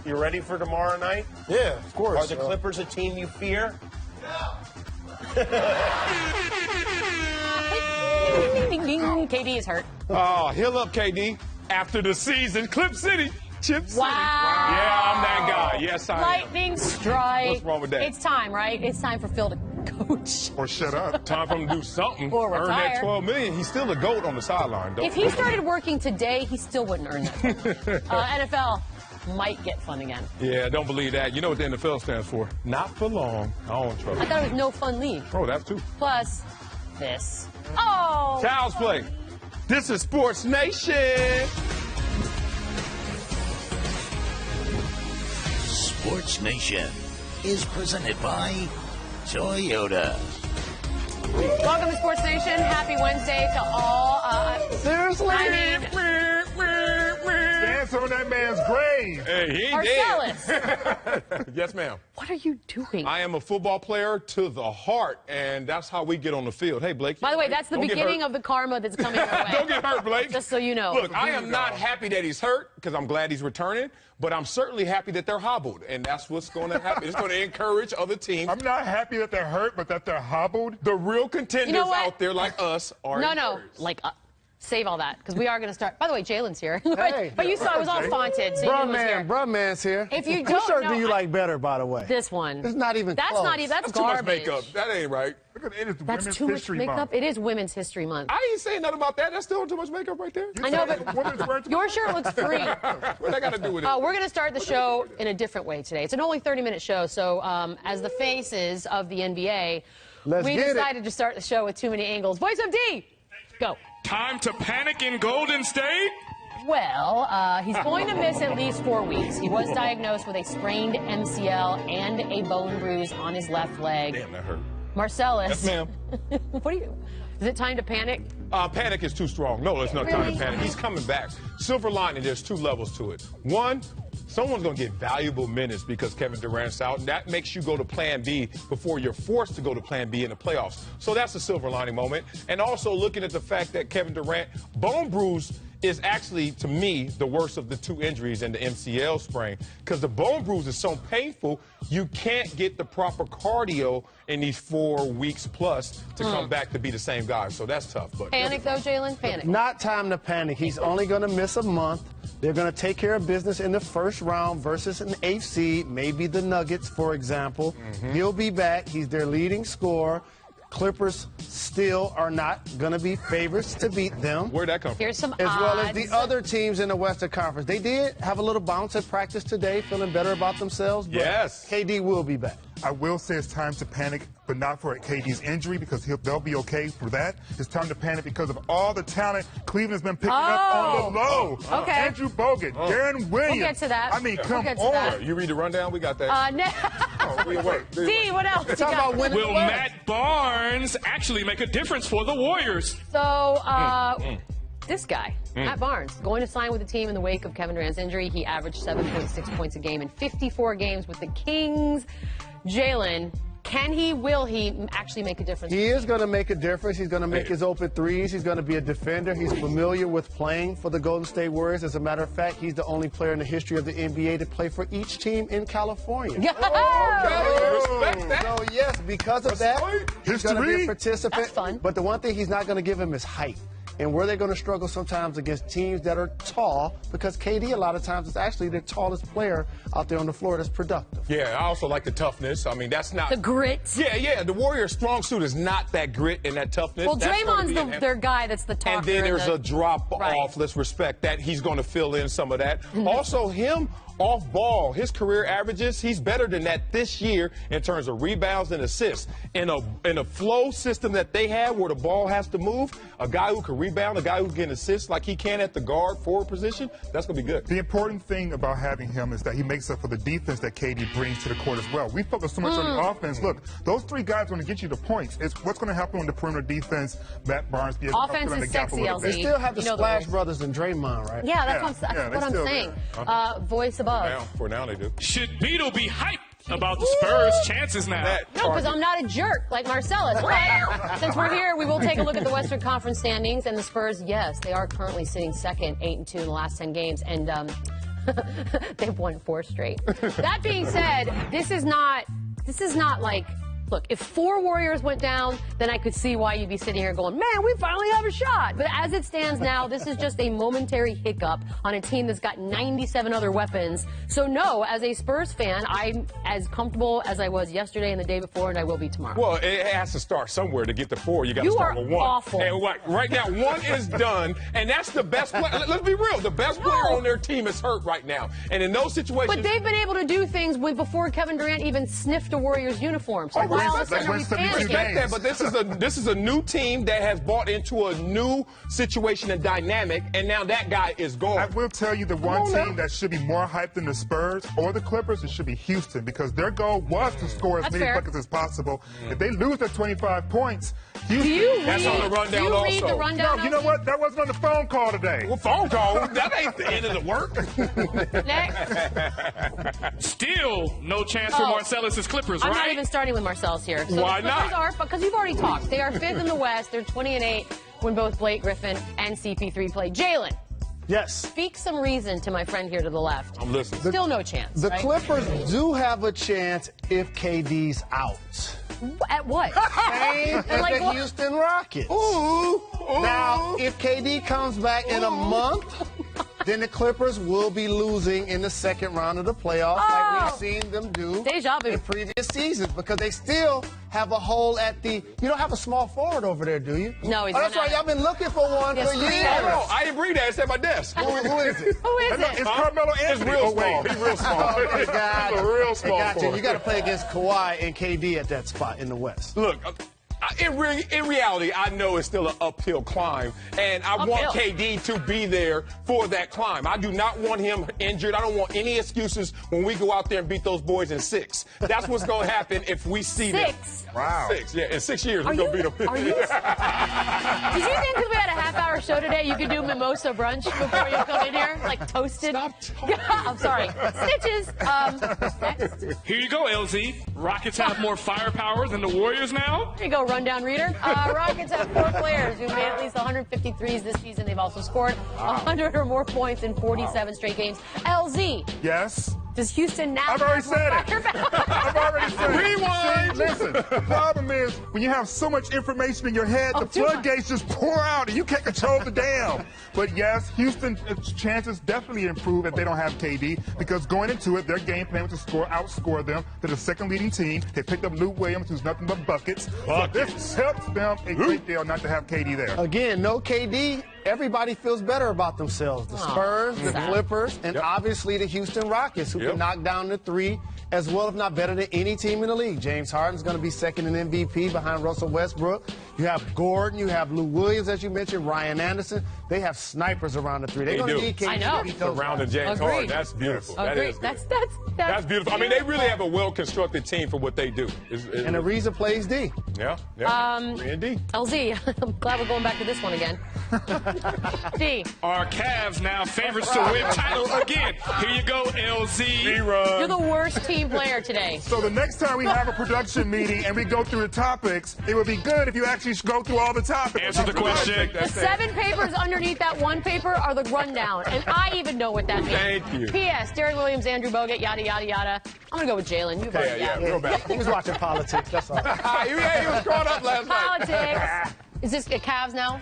You ready for tomorrow night? Yeah, of course. Are the Clippers a team you fear? Ding, ding, ding. KD is hurt. Oh, heal up, KD. After the season, Clip City. Chip City. Wow. Yeah, I'm that guy. Yes, I am. Lightning strike. What's wrong with that? It's time, right? It's time for Phil to coach. Or shut up. Time for him to do something. Or earn retire. that $12 million. He's still a GOAT on the sideline, though. If he started working today, he still wouldn't earn that. NFL might get fun again. Yeah, don't believe that. You know what the NFL stands for? Not for long. I don't trust I it. thought it was no fun league. Oh, that too. Plus, this. Oh! Child's play. This is Sports Nation. Sports Nation is presented by Toyota. Welcome to Sports Nation. Happy Wednesday to all. Seriously? I mean, Dance on that man's grave. Hey, he ain't Marcellus, dead. Yes, ma'am. what are you doing? I am a football player to the heart, and that's how we get on the field. Hey, Blake. By the way, that's the don't get beginning hurt. of the karma that's coming your way. Don't get hurt, Blake. Just so you know. Look, I am not happy that he's hurt because I'm glad he's returning, but I'm certainly happy that they're hobbled, and that's what's going to happen. It's going to encourage other teams. I'm not happy that they're hurt, but that they're hobbled. The real contenders You know what? out there like us are No, encouraged. like, save all that, because we are going to start. By the way, Jalen's here. Hey. But you saw it was all fonted, so you knew it was here. Bruh man's here. If you Whose don't shirt know, do you like better, by the way? This one. It's not even That's close. not even, that's That's too much garbage. makeup. That ain't right. Look at it. It's That's Women's too much History makeup. Month. It is Women's History Month. I ain't saying nothing about that. That's still too much makeup right there. I know, Women's wearing but too your much shirt looks free. What I got to do with it? We're going to start the show in a different way today. It's an only 30-minute show, so as the faces of the NBA, Let's we get it. decided to start the show with too many angles. Voice of D, go. Time to panic in Golden State? Well, he's going to miss at least 4 weeks. He was diagnosed with a sprained MCL and a bone bruise on his left leg. Damn, that hurt. Marcellus. Yes, ma'am. What are you? Is it time to panic? Panic is too strong. No, it's not time Really? to panic. He's coming back. Silver lining, there's two levels to it. One, someone's going to get valuable minutes because Kevin Durant's out. And that makes you go to plan B before you're forced to go to plan B in the playoffs. So that's a silver lining moment. And also looking at the fact that Kevin Durant, bone bruise is actually, to me, the worst of the two injuries in the MCL sprain. Because the bone bruise is so painful, you can't get the proper cardio in these 4 weeks plus to come back to be the same guy. So that's tough. But Panic, though, Jalen? Panic. Not time to panic. He's only going to miss a month. They're going to take care of business in the first round versus an 8th seed, maybe the Nuggets, for example. He'll be back. He's their leading scorer. Clippers still are not going to be favorites to beat them. Where'd that come from? Here's some As well as odds. the other teams in the Western Conference. They did have a little bounce at practice today, feeling better about themselves. But Yes. KD will be back. I will say it's time to panic, but not for KD's injury because they'll be okay for that. It's time to panic because of all the talent Cleveland's been picking up on the low. Okay. Andrew Bogut, Darren Williams. We'll get to that. I mean, We'll come get to on. that. You read the rundown? We got that. Wait. D, what else? you Talk got? about winning Will the West. Matt Barnes actually make a difference for the Warriors? So, this guy, Matt Barnes, going to sign with the team in the wake of Kevin Durant's injury. He averaged 7.6 points a game in 54 games with the Kings. Jalen, will he actually make a difference? He is going to make a difference. He's going to make his open threes. He's going to be a defender. He's familiar with playing for the Golden State Warriors. As a matter of fact, he's the only player in the history of the NBA to play for each team in California. Respect that. So, yes, because of that, he's going to be a History. participant. That's fun. But the one thing he's not going to give him is height. And where they're going to struggle sometimes against teams that are tall, because KD a lot of times is actually the tallest player out there on the floor that's productive. Yeah, I also like the toughness. I mean, that's not... The grit. Yeah. The Warriors' strong suit is not that grit and that toughness. Well, That's gonna be Draymond's their guy that's the talker. And then there's and a drop Right. off. Let's respect that. He's going to fill in some of that. Also, him off ball, his career averages, he's better than that this year in terms of rebounds and assists. In a flow system that they have where the ball has to move, a guy who can rebound, a guy who can assist like he can at the guard forward position, that's going to be good. The important thing about having him is that he makes up for the defense that KD brings to the court as well. We focus so much on the offense. Look, those three guys are going to get you the points. It's what's going to happen on the perimeter defense. Matt Barnes be able to Offense fill in is the gap a sexy, little bit. LZ. They still have the You know the Splash rules. Brothers and Draymond, right? Yeah, that's Yeah, what they I'm still saying. there. Voice above. For now they do. Should Beetle be hyped about the Spurs' chances now? No, because I'm not a jerk like Marcellus. But since we're here, we will take a look at the Western Conference standings. And the Spurs, yes, they are currently sitting second, 8-2 in the last 10 games. And They've won 4 straight. That being said, this is not like, look, if 4 Warriors went down, then I could see why you'd be sitting here going, man, we finally have a shot. But as it stands now, this is just a momentary hiccup on a team that's got 97 other weapons. So no, as a Spurs fan, I'm as comfortable as I was yesterday and the day before, and I will be tomorrow. Well, it has to start somewhere to get to 4. You got to You start are with 1. awful. And right now, 1 is done, and that's the best player. Let's be real. The best player on their team is hurt right now. And in those situations... But they've been able to do things before Kevin Durant even sniffed a Warriors uniform. So why all of a sudden are we panicking? But this is a new team that has bought into a new situation and dynamic, and now that guy is gone. I will tell you the one team that should be more hyped than the Spurs or the Clippers, it should be Houston, because their goal was to score as many buckets as possible. If they lose their 25 points, Houston... That's on the rundown do you also. read the rundown? No, you know what? That wasn't on the phone call today. Well, phone call? That ain't the end of the work. Next. Still no chance for Marcellus's Clippers, I'm right? not even starting with Marcellus here. So Why the Clippers not? because we've already talked. They are 5th in the West. They're 20-8 when both Blake Griffin and CP3 play. Jalen, Yes. speak some reason to my friend here to the left. I'm listening. Still no chance. The right? Clippers do have a chance if KD's out. At what? Same as Like the what? Houston Rockets. Ooh. Now, if KD comes back in a month, then the Clippers will be losing in the second round of the playoffs, like we've seen them do Deja vu. in previous seasons, because they still have a hole at the. You don't have a small forward over there, do you? No, he's that's not. right. Y'all been looking for one Yes, for we years. have. No, I didn't bring that. It's at my desk. Who is it? Who is It's it? Carmelo Anthony. It's real Oh, wait. small. He's real small. Okay, got He's a you. real small Got you. forward. You got to play against Kawhi and KD at that spot in the West. Look, in reality, I know it's still an uphill climb, and I want KD to be there for that climb. I do not want him injured. I don't want any excuses when we go out there and beat those boys in 6. That's what's going to happen if we see them. 6. Wow. 6, yeah. In 6 years, we're going to beat them. Are you? Did you think because we had a half-hour show today, you could do mimosa brunch before you come in here, like toasted? Stop talking. I'm sorry. Stitches. Next. Here you go, LZ. Rockets have more firepower than the Warriors now. Here you go, rundown reader. Rockets have 4 players who made at least 153s this season. They've also scored 100 or more points in 47 straight games. LZ, Yes. does Houston now I've already have more said it. firepower? I've already said it. Rewind. See, listen, the problem is when you have so much information in your head, the too much. floodgates just pour out and you can't control the dam. But yes, Houston's chances definitely improve if they don't have KD, because going into it, their game plan was to outscore them. They're the second leading team. They picked up Lou Williams, who's nothing but buckets. So this helps them a great deal not to have KD there. Again, no KD. Everybody feels better about themselves. The Spurs, the Clippers, and obviously the Houston Rockets, who can knock down the 3 as well, if not better than any team in the league. James Harden's going to be second in MVP behind Russell Westbrook. You have Gordon, you have Lou Williams, as you mentioned, Ryan Anderson. They have snipers around the 3. They're going to need KD I know. to beat those Around the guys. James Agreed. Harden. That's beautiful. That Agreed. is That's beautiful. I mean, they really have a well-constructed team for what they do. And Ariza plays D. Yeah. Indeed. LZ, I'm glad we're going back to this one again. D, Are Cavs now favorites to win title again? Here you go, LZ. you're the worst team player today. So the next time we have a production meeting and we go through the topics, it would be good if you actually go through all the topics. Answer the question. The 7 papers underneath that one paper are the rundown, and I even know what that means. Thank you. P.S. Darren Williams, Andrew Bogut, yada, yada, yada. I'm going to go with Jalen. You've already Yeah, got real bad. He was watching politics, that's all. He was caught up last night. Politics. Is this Cavs now?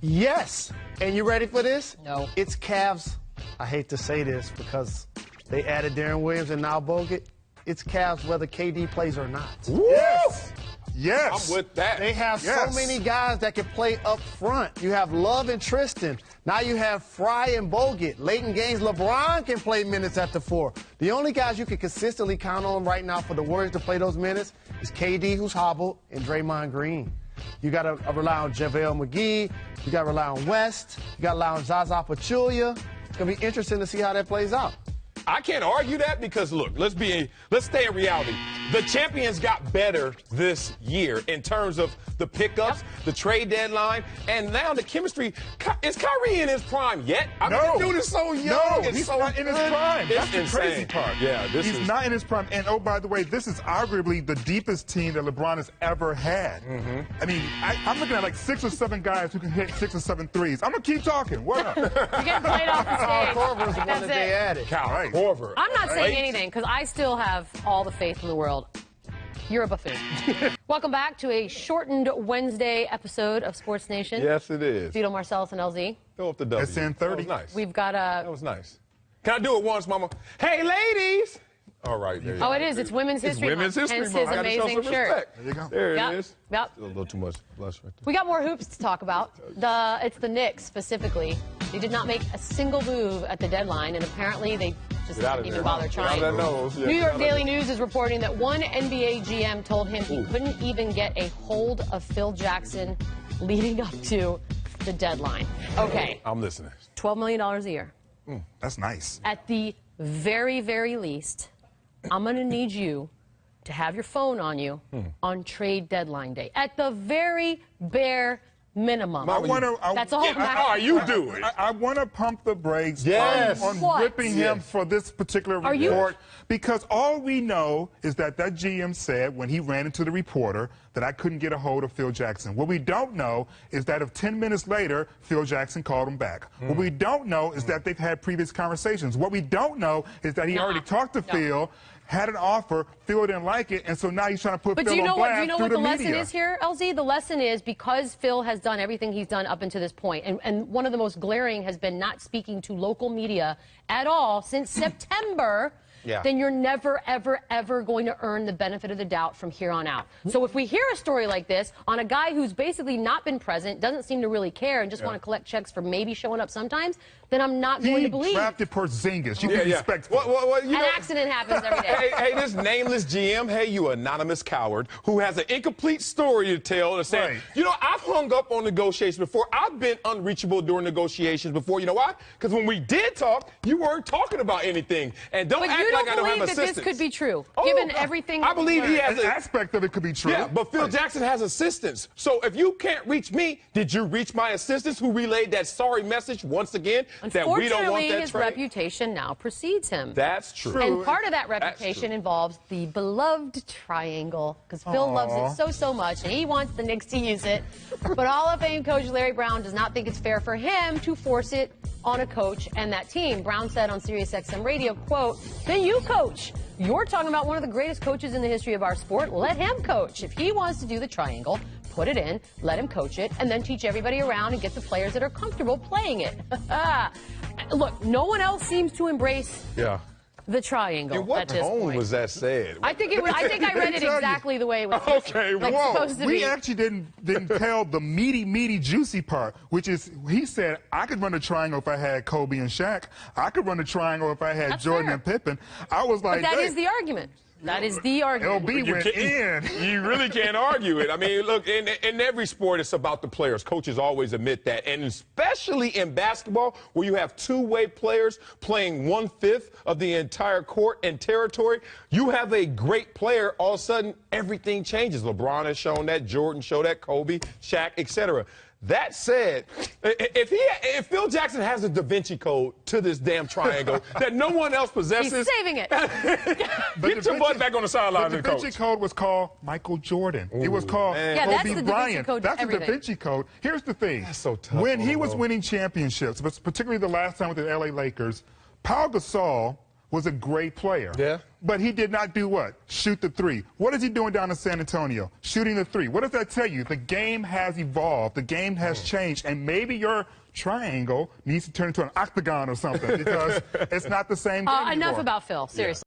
Yes. And you ready for this? No. It's Cavs. I hate to say this because they added Darren Williams and now Bogut. It's Cavs whether KD plays or not. Yes. Yes. I'm with that. They have so many guys that can play up front. You have Love and Tristan. Now you have Fry and Bogut. Late in games, LeBron can play minutes at the 4. The only guys you can consistently count on right now for the Warriors to play those minutes is KD, who's hobbled, and Draymond Green. You got to rely on JaVale McGee. You got to rely on West. You got to rely on Zaza Pachulia. It's going to be interesting to see how that plays out. I can't argue that because, look, let's stay in reality. The champions got better this year in terms of the pickups, the trade deadline, and now the chemistry. Is Kyrie in his prime yet? I mean, No. the dude is so young. No, It's he's so not in his good. prime. It's That's the crazy insane. part. Yeah, He's not in his prime. And, oh, by the way, this is arguably the deepest team that LeBron has ever had. I mean, I'm looking at like 6 or 7 guys who can hit 6 or 7 threes. I'm going to keep talking. What up? You're getting played off the Kyle stage. Korver's the one That's that they it. added. Kyle Right. Korver. I'm not saying Right. anything because I still have all the faith in the world. You're a buffoon. Welcome back to a shortened Wednesday episode of Sports Nation. Yes, it is. Vito, Marcellus, and LZ. Go up the W. It's 10:30. That was nice. We've got That was nice. Can I do it once, Mama? Hey, ladies! All right, there you go. Oh, it is. It's Women's History Women's Month. History Hence Month. his I gotta show amazing some shirt. respect. There you go. There Yep. it is. Yep. A little too much blush right there. We got more hoops to talk about. It's the Knicks specifically. They did not make a single move at the deadline, and apparently they just Get out of didn't there. even bother Get out of trying. that nose. Yeah, New get York out of Daily there. News is reporting that one NBA GM told him he couldn't even get a hold of Phil Jackson leading up to the deadline. Okay, I'm listening. $12 million a year. That's nice. At the very, very least, I'm going to need you to have your phone on you on trade deadline day. At the very bare minimum. That's all I'm asking. You do it. I want to pump the brakes Yes. on What? ripping him for this particular Are you- report because all we know is that GM said when he ran into the reporter that I couldn't get a hold of Phil Jackson. What we don't know is that if 10 minutes later, Phil Jackson called him back. What we don't know is that they've had previous conversations. What we don't know is that he already talked to Phil, had an offer, Phil didn't like it, and so now he's trying to put But Phil do you know on what? blast Do you know through what the the lesson media. is here, LZ? The lesson is because Phil has done everything he's done up until this point, and one of the most glaring has been not speaking to local media at all since September. Yeah. Then you're never, ever, ever going to earn the benefit of the doubt from here on out. So if we hear a story like this on a guy who's basically not been present, doesn't seem to really care, and just want to collect checks for maybe showing up sometimes, then I'm not going He to believe. drafted Porzingis. You can respect him. Well, you An know, accident happens every day. hey, this nameless GM, hey, you anonymous coward who has an incomplete story to tell and say, Right. you know, I've hung up on negotiations before. I've been unreachable during negotiations before. You know why? Because when we did talk, you weren't talking about anything. And don't But act you like don't I don't have believe that assistants. this could be true, Oh, given God. everything. I believe he has An a aspect of it could be true. Yeah, but Phil Jackson has assistants. So if you can't reach me, did you reach my assistants who relayed that sorry message once again that we don't want Unfortunately, that his trade? reputation now precedes him. That's true. And part of that That's reputation true. involves the beloved triangle, because Phil loves it so much, and he wants the Knicks to use it. But Hall of Fame coach Larry Brown does not think it's fair for him to force it on a coach and that team. Brown said on SiriusXM Radio, quote, "Then you coach. You're talking about one of the greatest coaches in the history of our sport. Let him coach. If he wants to do the triangle, put it in, let him coach it, and then teach everybody around and get the players that are comfortable playing it." Look, no one else seems to embrace the triangle In what at this tone point. was that said? I think I read it tell you. exactly the way it was Okay, like, whoa. supposed to We be. actually didn't tell the meaty, juicy part, which is he said, I could run a triangle if I had Kobe and Shaq. I could run a triangle if I had That's Jordan fair. and Pippen. I was like, But that hey, is the argument. That is the argument. LB You went in. You really can't argue it. I mean, look, in every sport, it's about the players. Coaches always admit that. And especially in basketball, where you have two-way players playing 1/5 of the entire court and territory, you have a great player, all of a sudden, everything changes. LeBron has shown that, Jordan showed that, Kobe, Shaq, etc. That said, if Phil Jackson has a Da Vinci Code to this damn triangle that no one else possesses, He's saving it. get your butt back on the sideline The and Da Vinci coach. Code was called Michael Jordan. It was called Yeah, that's Kobe the Da Vinci Bryant. Code to That's the Da everything. Vinci Code. Here's the thing. That's so tough, When he was Olo. winning championships, but particularly the last time with the LA Lakers, Pau Gasol was a great player. Yeah. But he did not do what? Shoot the three. What is he doing down in San Antonio? Shooting the three. What does that tell you? The game has evolved. The game has changed. And maybe your triangle needs to turn into an octagon or something because it's not the same game Enough anymore. about Phil, seriously.